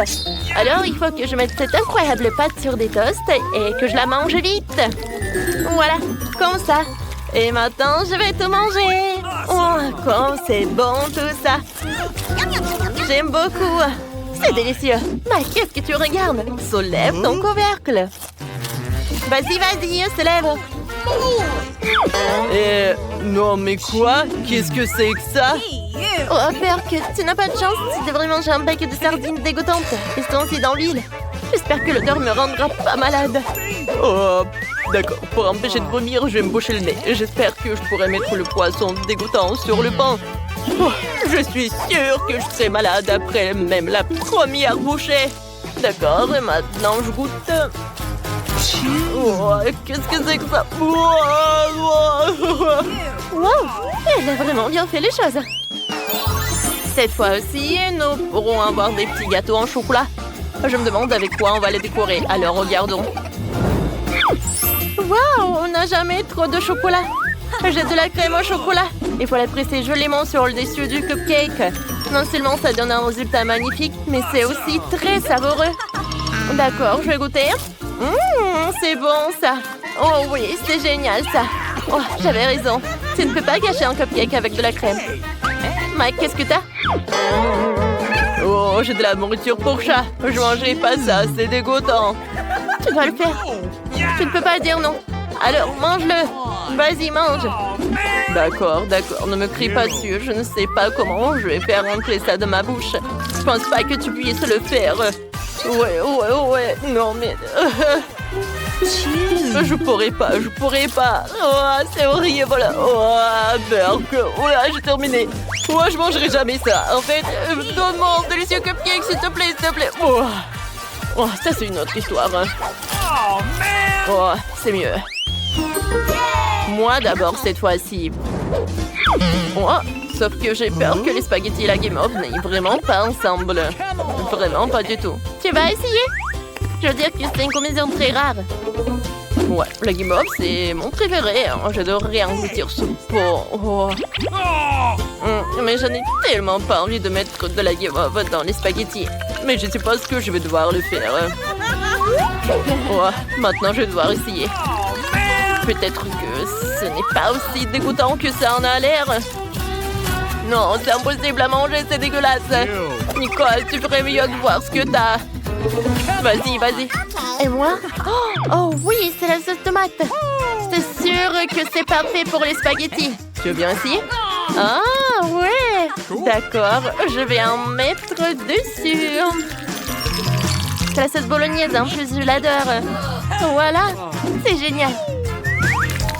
Alors, il faut que je mette cette incroyable pâte sur des toasts et que je la mange vite. Voilà, comme ça. Et maintenant, je vais tout manger. Oh, comme c'est bon tout ça. J'aime beaucoup. C'est délicieux. Mais qu'est-ce que tu regardes? Soulève ton couvercle. Vas-y, se lève. Non, mais quoi? Qu'est-ce que c'est que ça? Oh, Perk, tu n'as pas de chance. Tu devrais manger un bec de sardines dégoûtantes. Ils sont aussi dans l'huile. J'espère que l'odeur me rendra pas malade. Oh, d'accord. Pour empêcher de vomir, je vais me boucher le nez. J'espère que je pourrai mettre le poisson dégoûtant sur le pain. Oh, je suis sûre que je serai malade après même la première bouchée. D'accord, et maintenant je goûte. Oh, qu'est-ce que c'est que ça? Wow, elle a vraiment bien fait les choses. Cette fois aussi, nous pourrons avoir des petits gâteaux en chocolat. Je me demande avec quoi on va les décorer, alors regardons. Waouh, on n'a jamais trop de chocolat. J'ai de la crème au chocolat. Il faut la presser joliment sur le dessus du cupcake. Non seulement ça donne un résultat magnifique, mais c'est aussi très savoureux. D'accord, je vais goûter. C'est bon ça. Oh oui, c'est génial ça. Oh, j'avais raison. Tu ne peux pas gâcher un cupcake avec de la crème. Mike, qu'est-ce que t'as? Oh, j'ai de la nourriture pour chat. Je mangerai pas ça, c'est dégoûtant. Tu dois le faire. Tu ne peux pas dire non. Alors, mange-le. Vas-y, mange. D'accord, ne me crie pas dessus. Je ne sais pas comment je vais faire rentrer ça de ma bouche. Je pense pas que tu puisses le faire. Ouais. Non, mais... Je pourrais pas. Oh, c'est horrible. Oh, Berk. Oh là, j'ai terminé. Moi, je mangerai jamais ça. En fait, donne-moi un délicieux cupcake, s'il te plaît. Oh, ça, c'est une autre histoire. Oh, man! Oh, c'est mieux. Moi, d'abord, cette fois-ci. Oh, sauf que j'ai peur que les spaghettis et la guimauve n'aillent vraiment pas ensemble. Vraiment pas du tout. Tu vas essayer? Je veux dire que c'est une combinaison très rare. Ouais, la guimauve, c'est mon préféré. J'adorerais engloutir ce pot. Oh. Mais j'en ai tellement pas envie de mettre de la guimauve dans les spaghettis. Mais je suppose que je vais devoir le faire. Oh, maintenant, je vais devoir essayer. Peut-être que ce n'est pas aussi dégoûtant que ça en a l'air. Non, c'est impossible à manger, c'est dégueulasse. Nicole, tu ferais mieux de voir ce que t'as. Vas-y. Et moi? Oh oui, c'est la sauce tomate. C'est sûr que c'est parfait pour les spaghettis. Tu veux bien essayer? Ah ouais. D'accord, je vais en mettre dessus. C'est la sauce bolognaise, en plus je l'adore. Voilà, c'est génial.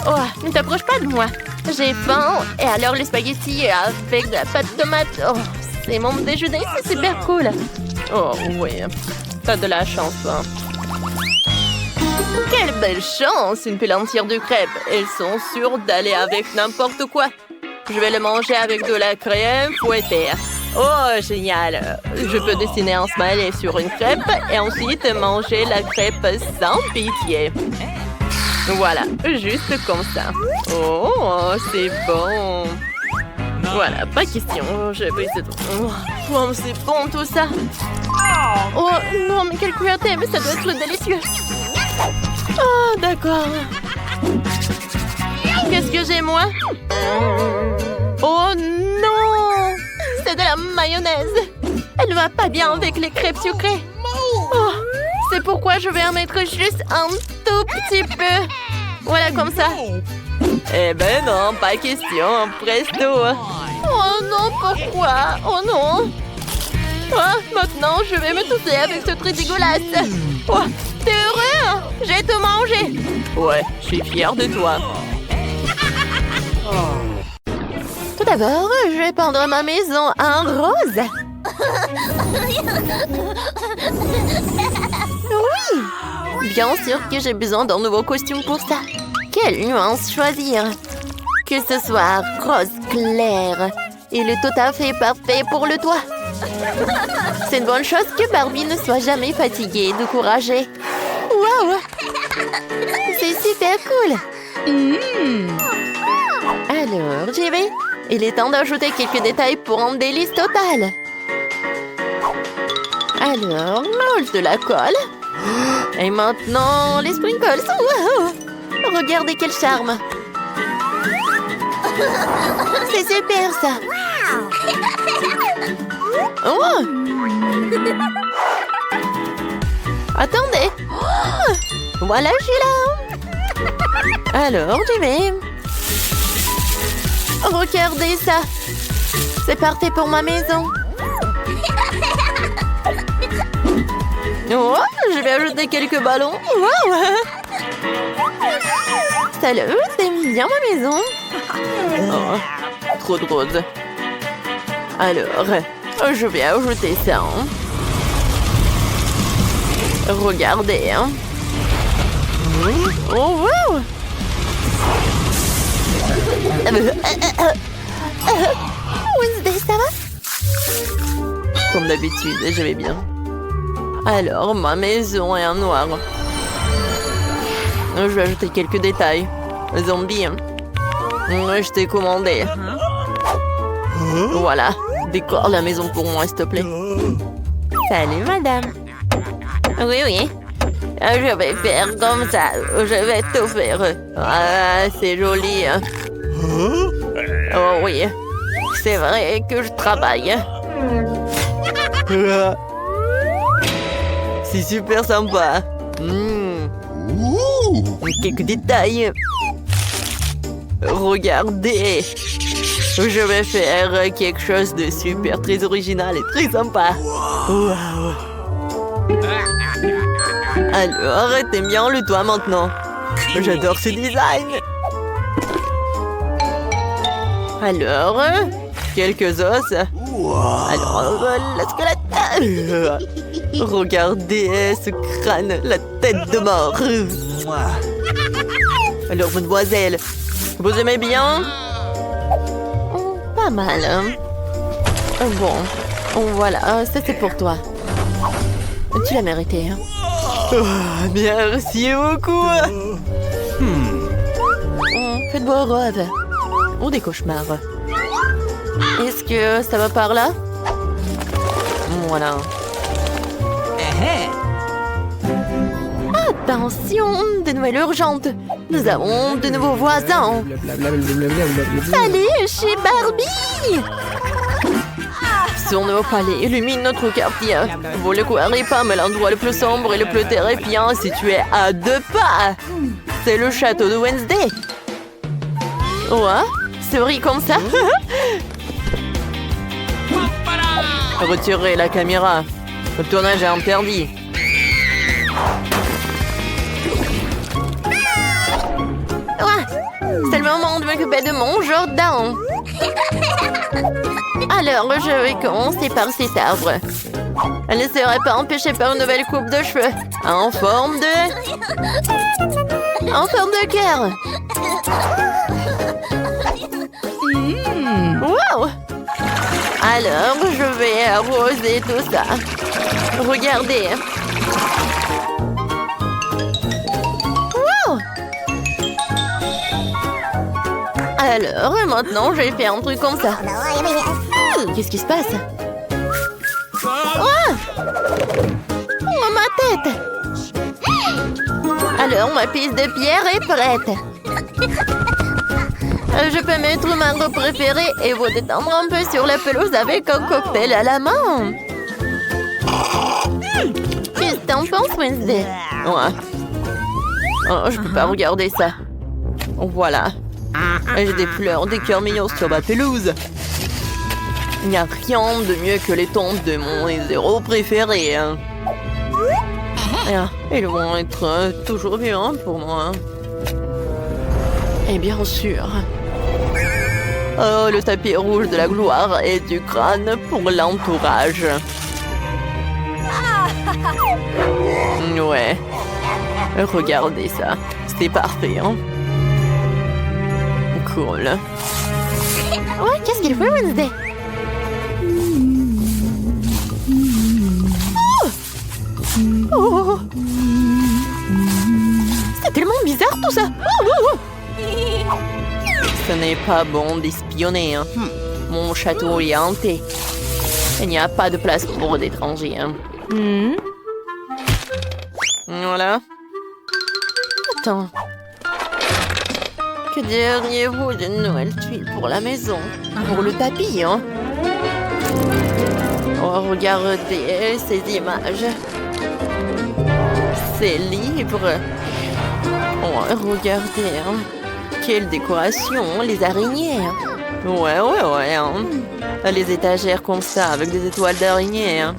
Oh, ne t'approche pas de moi. J'ai faim. Et alors les spaghettis avec de la pâte tomate. Oh, c'est mon déjeuner, c'est super cool. Oh oui, t'as de la chance, hein. Quelle belle chance, une pile entière de crêpes. Elles sont sûres d'aller avec n'importe quoi. Je vais le manger avec de la crème fouettée. Oh, génial. Je peux dessiner un smiley sur une crêpe et ensuite manger la crêpe sans pitié. Voilà, juste comme ça. Oh, c'est bon. Voilà, pas question. J'ai pris cette... Oh, c'est bon tout ça. Oh, non, mais quelle cruauté, mais ça doit être délicieux. Oh, d'accord. Qu'est-ce que j'ai, moi? Oh non! C'est de la mayonnaise. Elle va pas bien avec les crêpes sucrées. Oh, c'est pourquoi je vais en mettre juste un tout petit peu. Voilà, comme ça. Eh ben non, pas question. Presto. Oh non, pourquoi? Oh non. Ah, maintenant, je vais me tousser avec ce truc dégueulasse. Oh, t'es heureux? J'ai tout mangé. Ouais, je suis fière de toi. Tout d'abord, je vais peindre ma maison en rose. Oui! Bien sûr que j'ai besoin d'un nouveau costume pour ça. Quelle nuance choisir? Que ce soit rose clair. Il est tout à fait parfait pour le toit. C'est une bonne chose que Barbie ne soit jamais fatiguée et découragée. Waouh! C'est super cool! Alors, j'y vais. Il est temps d'ajouter quelques détails pour un délice total. Alors, mélange de la colle. Et maintenant, les sprinkles. Wow! Regardez quel charme. C'est super, ça. Oh! Attendez. Voilà, je suis là. Alors, j'y vais. Regardez ça. C'est parfait pour ma maison. Oh, je vais ajouter quelques ballons. Wow! Salut, t'aimes bien ma maison? Oh, trop de rose. Alors, je vais ajouter ça. Regardez. Oh, wow! Wednesday, ça va? Comme d'habitude, je vais bien. Alors, ma maison est en noir. Je vais ajouter quelques détails. Zombie. Je t'ai commandé. Voilà. Décore la maison pour moi, s'il te plaît. Salut, madame. Oui, oui. Je vais faire comme ça. Je vais tout faire. Ah, c'est joli. Oh oui. C'est vrai que je travaille. C'est super sympa. Quelques détails. Regardez. Je vais faire quelque chose de super, très original et très sympa. Wow. Alors, t'aimes bien le toit maintenant? J'adore ce design. Alors, quelques os. Alors, la squelette. Regardez ce crâne, la tête de mort. Alors, mademoiselle, vous aimez bien? Pas mal. Bon, voilà, ça c'est pour toi. Tu l'as mérité. Merci beaucoup. Faites vos rêves. Ou des cauchemars. Est-ce que ça va par là? Voilà. Attention, de nouvelles urgentes. Nous avons de nouveaux voisins. Salut, je suis Barbie. Son nouveau palais illumine notre quartier. Vous le croirez pas, mais l'endroit le plus sombre et le plus terrifiant est situé à 2 pas. C'est le château de Wednesday. Ouais, c'est vrai comme ça. Retirez la caméra. Le tournage est interdit. C'est le moment de m'occuper de mon jardin. Alors, je vais commencer par cet arbre. Elle ne serait pas empêchée par une nouvelle coupe de cheveux. En forme de cœur. Wow! Alors, je vais arroser tout ça. Regardez. Wow! Alors, maintenant, je vais faire un truc comme ça. Qu'est-ce qui se passe? Oh! Oh, ma tête! Alors, ma piste de pierre est prête. Je peux mettre ma robe préférée et vous détendre un peu sur la pelouse avec un cocktail à la main. Qu'est-ce que t'en penses, Wednesday? Ouais. Oh, je peux pas regarder ça. Voilà. J'ai des fleurs, des cœurs mignons sur ma pelouse. Il n'y a rien de mieux que les tombes de mon héros préféré. Ils vont être toujours bien pour moi. Et bien sûr. Oh, le tapis rouge de la gloire et du crâne pour l'entourage. Ouais. Regardez ça. C'est parfait, hein? Cool. Ouais, qu'est-ce qu'il fait, Wednesday? Oh! C'est tellement bizarre tout ça! Ce n'est pas bon d'espionner. Hein. Mon château est hanté. Il n'y a pas de place pour d'étrangers. Hein. Voilà. Attends. Que diriez-vous d'une nouvelle tuile pour la maison? Pour le tapis, hein? Oh, regardez ces images. C'est libre. Oh, regardez, hein. Quelle décoration, les araignées. Ouais. Hein. Les étagères comme ça, avec des étoiles d'araignées. Hein.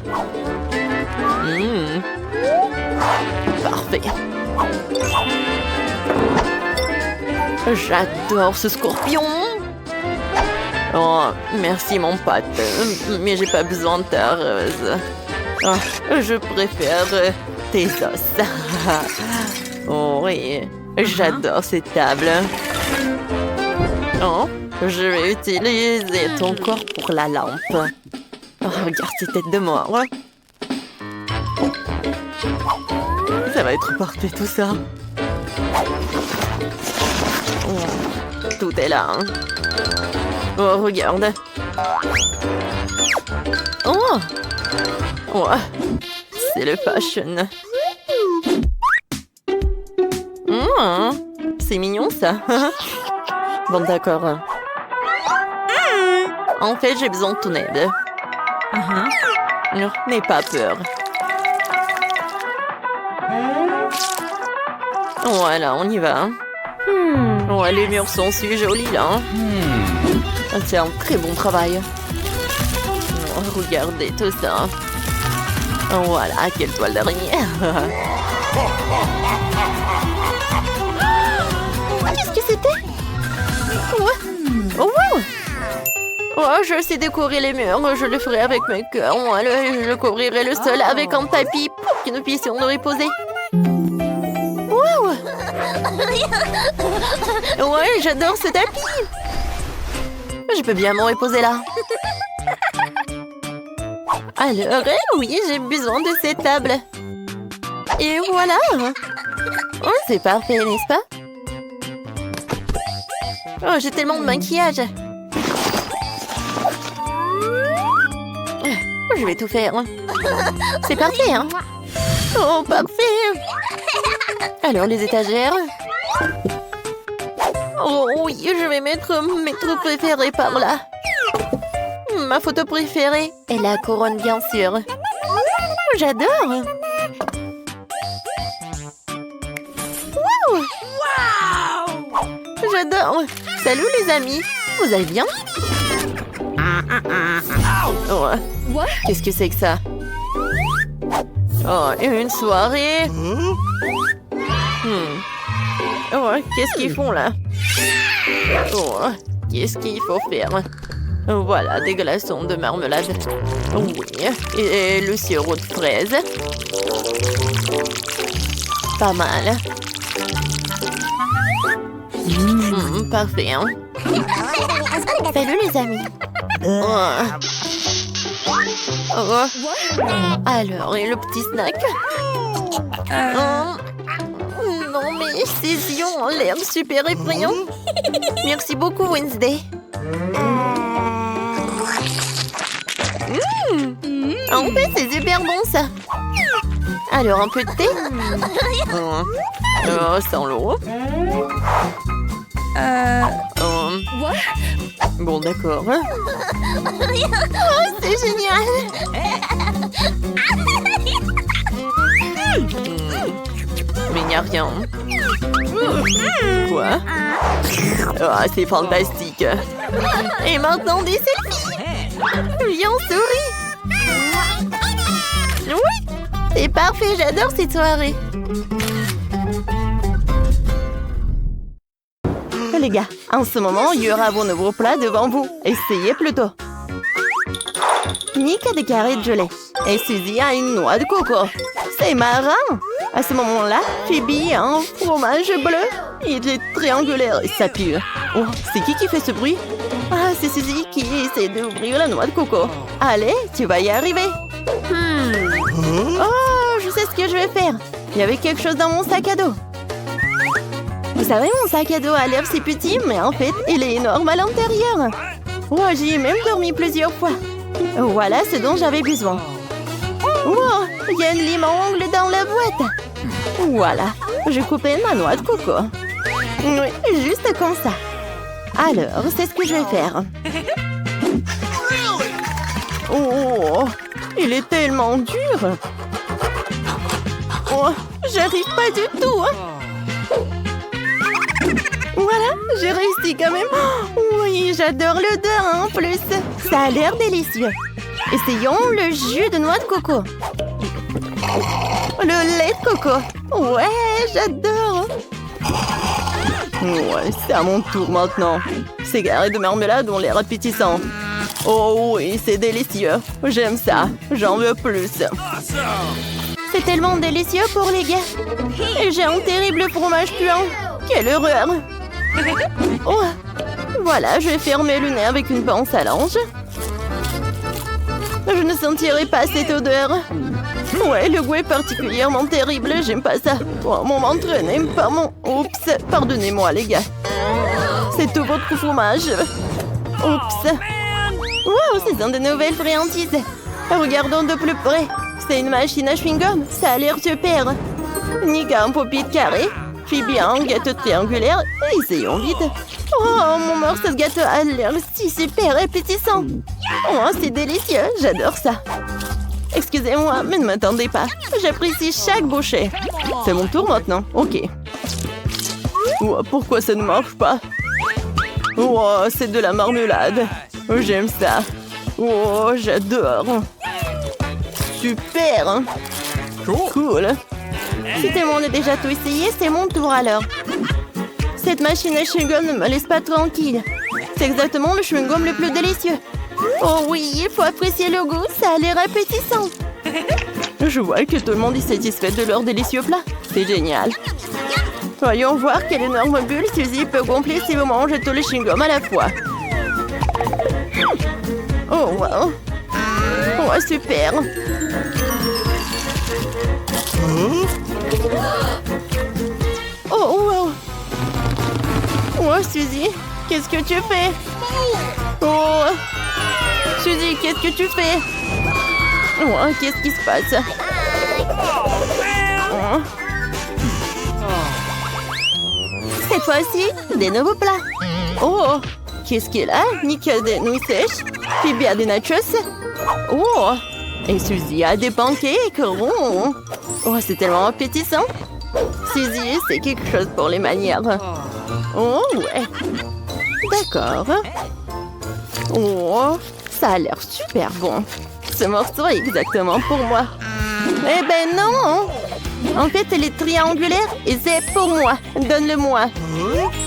Parfait. J'adore ce scorpion. Oh, merci mon pote, mais j'ai pas besoin de ta rose. Oh, je préfère tes os. Oh oui, j'adore cette table. Oh, je vais utiliser ton corps pour la lampe. Oh, regarde ces têtes de mort. Ça va être parfait tout ça. Oh, tout est là. Hein. Oh, regarde. Oh, c'est le fashion. C'est mignon ça. Bon, d'accord. En fait, j'ai besoin de ton aide. N'aie pas peur. Voilà, on y va. Ouais, les murs sont si jolis là. C'est un très bon travail. Regardez tout ça. Voilà, quelle toile d'araignée. Qu'est-ce que c'était? Oh, je sais décorer les murs. Je le ferai avec mes cœurs. Je couvrirai le sol avec un tapis pour que nous puissions nous reposer. Ouais, j'adore ce tapis. Je peux bien me reposer là. Alors, oui, j'ai besoin de cette table. Et voilà. Oh, c'est parfait, n'est-ce pas? Oh, j'ai tellement de maquillage. Je vais tout faire. C'est parfait, hein? Oh, parfait. Alors, les étagères. Oh oui, je vais mettre mes trucs préférés par là. Ma photo préférée est la couronne, bien sûr. J'adore. Wow. J'adore. Salut les amis. Vous allez bien? Oh. Qu'est-ce que c'est que ça? Oh, une soirée. Oh, qu'est-ce qu'ils font là? Oh, qu'est-ce qu'il faut faire? Voilà, des glaçons de marmelade. Oui, et le sirop de fraise. Pas mal. Parfait, hein? Salut les amis. Alors, et le petit snack? Non, mais ces yeux ont l'air super effrayants. Merci beaucoup, Wednesday. En fait, c'est super bon, ça. Alors, un peu de thé? Sans l'eau. Bon, d'accord. Oh, c'est génial. Mais il n'y a rien. Quoi? Ah, c'est fantastique. Et maintenant, des selfies. Viens, souris. Oui, c'est parfait. J'adore cette soirée. Les gars, en ce moment, il y aura vos nouveaux plats devant vous. Essayez plutôt. Nick a des carrés de gelée et Suzy a une noix de coco. C'est marrant. À ce moment-là, Phoebe a un fromage bleu. Il est triangulaire et ça pue. Oh, c'est qui fait ce bruit? Ah, c'est Suzy qui essaie d'ouvrir la noix de coco. Allez, tu vas y arriver. Oh, je sais ce que je vais faire. Il y avait quelque chose dans mon sac à dos. Vous savez, mon sac à dos a l'air si petit, mais en fait, il est énorme à l'intérieur. Oh, j'y ai même dormi plusieurs fois. Voilà ce dont j'avais besoin. Oh, il y a une lime à ongles dans la boîte. Voilà, je coupais ma noix de coco. Oui, juste comme ça. Alors, c'est ce que je vais faire. Oh, il est tellement dur. Oh, j'arrive pas du tout. Voilà, j'ai réussi quand même. Oui, j'adore l'odeur en plus. Ça a l'air délicieux. Essayons le jus de noix de coco. Le lait de coco. Ouais, j'adore. Ouais, c'est à mon tour maintenant. Ces carrés de marmelade ont l'air appétissants. Oh oui, c'est délicieux. J'aime ça. J'en veux plus. C'est tellement délicieux pour les gars. Et j'ai un terrible fromage puant. Quelle horreur. Oh, voilà, je vais fermer le nez avec une pince à linge. Je ne sentirai pas cette odeur. Ouais, le goût est particulièrement terrible, j'aime pas ça. Oh, mon ventre n'aime pas mon... Oups, pardonnez-moi les gars. C'est tout votre fromage. Oups. Wow, c'est une de nouvelles friandises. Regardons de plus près. C'est une machine à chewing-gum, ça a l'air super. Nick a un pop-it carré. Phoebe a un gâteau triangulaire. Essayons vite. Oh, mon morceau de gâteau a l'air si super appétissant. Oh, c'est délicieux, j'adore ça. Excusez-moi, mais ne m'attendez pas. J'apprécie chaque bouchée. C'est mon tour maintenant, ok. Oh, pourquoi ça ne marche pas? Oh, c'est de la marmelade. J'aime ça. Oh, j'adore. Super. Cool. Si tout le monde a déjà tout essayé, c'est mon tour alors. Cette machine à chewing-gum ne me laisse pas tranquille. C'est exactement le chewing-gum le plus délicieux. Oh oui, il faut apprécier le goût, ça a l'air appétissant. Je vois que tout le monde est satisfait de leur délicieux plat. C'est génial. Voyons voir quelle énorme bulle Suzy peut gonfler si vous mangez tout le chewing-gum à la fois. Oh wow. Oh super. Oh wow. Oh Suzy, qu'est-ce que tu fais? Oh Suzy, qu'est-ce que tu fais? Oh, qu'est-ce qui se passe? Oh. Cette fois-ci, des nouveaux plats. Oh, qu'est-ce qu'il a? Nick a des nouilles sèches. Phoebe a des nachos. Oh, et Suzy a des pancakes. Oh, c'est tellement appétissant. Suzy, c'est quelque chose pour les manières. Oh, ouais. D'accord. Oh, ça a l'air super bon. Ce morceau est exactement pour moi. Eh ben non! En fait, elle est triangulaire et c'est pour moi. Donne-le-moi.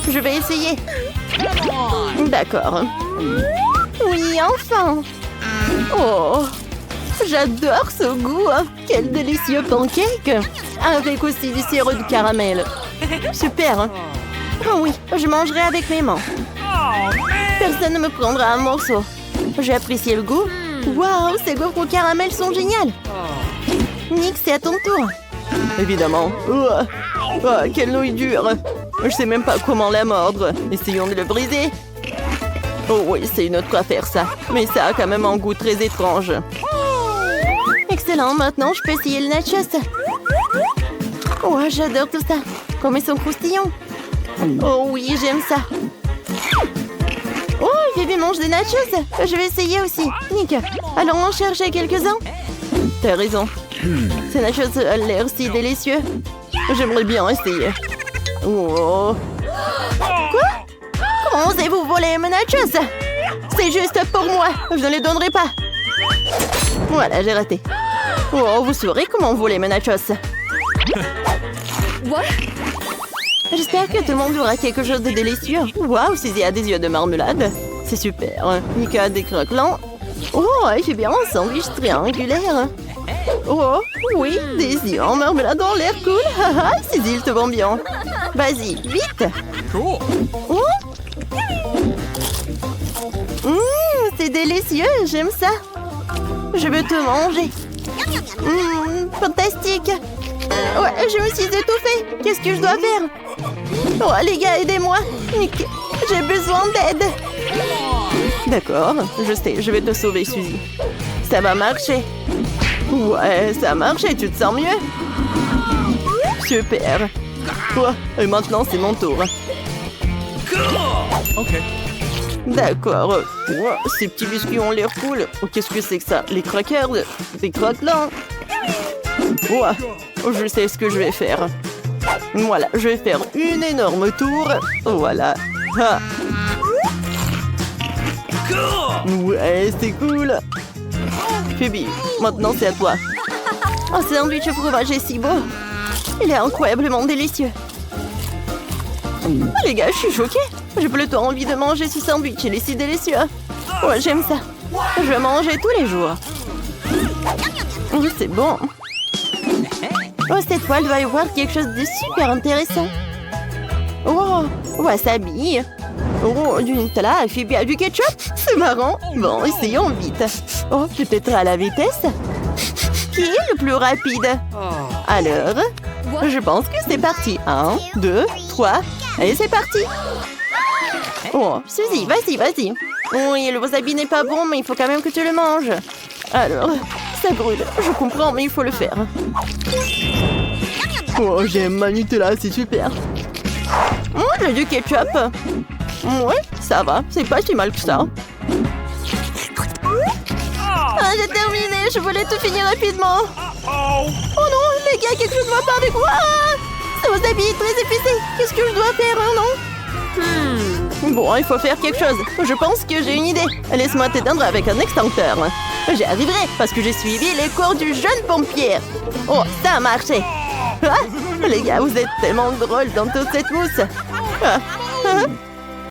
Je vais essayer. D'accord. Oui, enfin. Oh, j'adore ce goût. Quel délicieux pancake. Avec aussi du sirop de caramel. Super. Oh oui, je mangerai avec mes mains. Personne ne me prendra un morceau. J'ai apprécié le goût. Waouh, ces gaufres au caramel sont géniales. Nick, c'est à ton tour. Évidemment. Oh, quelle nouille dure. Je sais même pas comment la mordre. Essayons de le briser. Oh oui, c'est une autre affaire ça. Mais ça a quand même un goût très étrange. Excellent, maintenant je peux essayer le nachos. Oh, j'adore tout ça. Comme ils sont croustillants. Oh oui, j'aime ça. Phoebe mange des nachos. Je vais essayer aussi. Nick, allons en chercher quelques-uns. T'as raison. Ces nachos ont l'air si délicieux. J'aimerais bien essayer. Oh. Quoi? Comment osez-vous voler mes nachos? C'est juste pour moi. Je ne les donnerai pas. Voilà, j'ai raté. Oh, vous saurez comment voler mes nachos. J'espère que tout le monde aura quelque chose de délicieux. Waouh, Suzy a des yeux de marmelade. C'est super. Mika a des croquelins. Oh, j'ai bien un sandwich triangulaire. Oh, oui, des yeux en marmelade ont l'air cool. Haha, Suzy, il te vend bien. Vas-y, vite. Cool. Oh. C'est délicieux, j'aime ça. Je veux tout manger. Fantastique. Ouais, je me suis étouffée. Qu'est-ce que je dois faire? Oh, les gars, aidez-moi. Nick, j'ai besoin d'aide. D'accord, je sais, je vais te sauver, Suzy. Ça va marcher. Ouais, ça a marché, tu te sens mieux? Super. Oh, et maintenant, c'est mon tour. Ok. D'accord. Oh, ces petits biscuits ont l'air cool. Oh, qu'est-ce que c'est que ça? Les crackers? Des croquelins? Oh, je sais ce que je vais faire. Voilà, je vais faire une énorme tour. Voilà. Ah. Ouais, c'est cool. Phoebe, maintenant c'est à toi. Oh, ce sandwich au fromage est si beau. Il est incroyablement délicieux. Oh, les gars, je suis choquée. J'ai plutôt envie de manger ce sandwich. Il est si délicieux. Oh, j'aime ça. Je vais manger tous les jours. Oh, c'est bon. Oh, cette fois, il va y avoir quelque chose de super intéressant. Oh, wasabi. Oh, du Nutella, Phoebe a du ketchup. C'est marrant. Bon, essayons vite. Oh, peut-être à la vitesse. Qui est le plus rapide? Alors, je pense que c'est parti. 1, 2, 3. Allez, c'est parti. Oh, Suzy, vas-y, vas-y. Oui, le wasabi n'est pas bon, mais il faut quand même que tu le manges. Alors, ça brûle. Je comprends, mais il faut le faire. Oh, j'aime ma Nutella, c'est super. Oh, j'ai du ketchup. Ouais, ça va. C'est pas si mal que ça. Ah, j'ai terminé. Je voulais tout finir rapidement. Oh non, les gars, quelque chose ne va pas avec moi. Ce wasabi est très épicé. Qu'est-ce que je dois faire, non? Bon, il faut faire quelque chose. Je pense que j'ai une idée. Laisse-moi t'éteindre avec un extincteur. J'y arriverai parce que j'ai suivi les cours du jeune pompier. Oh, ça a marché. Ah, les gars, vous êtes tellement drôles dans toute cette mousse. Ah, ah.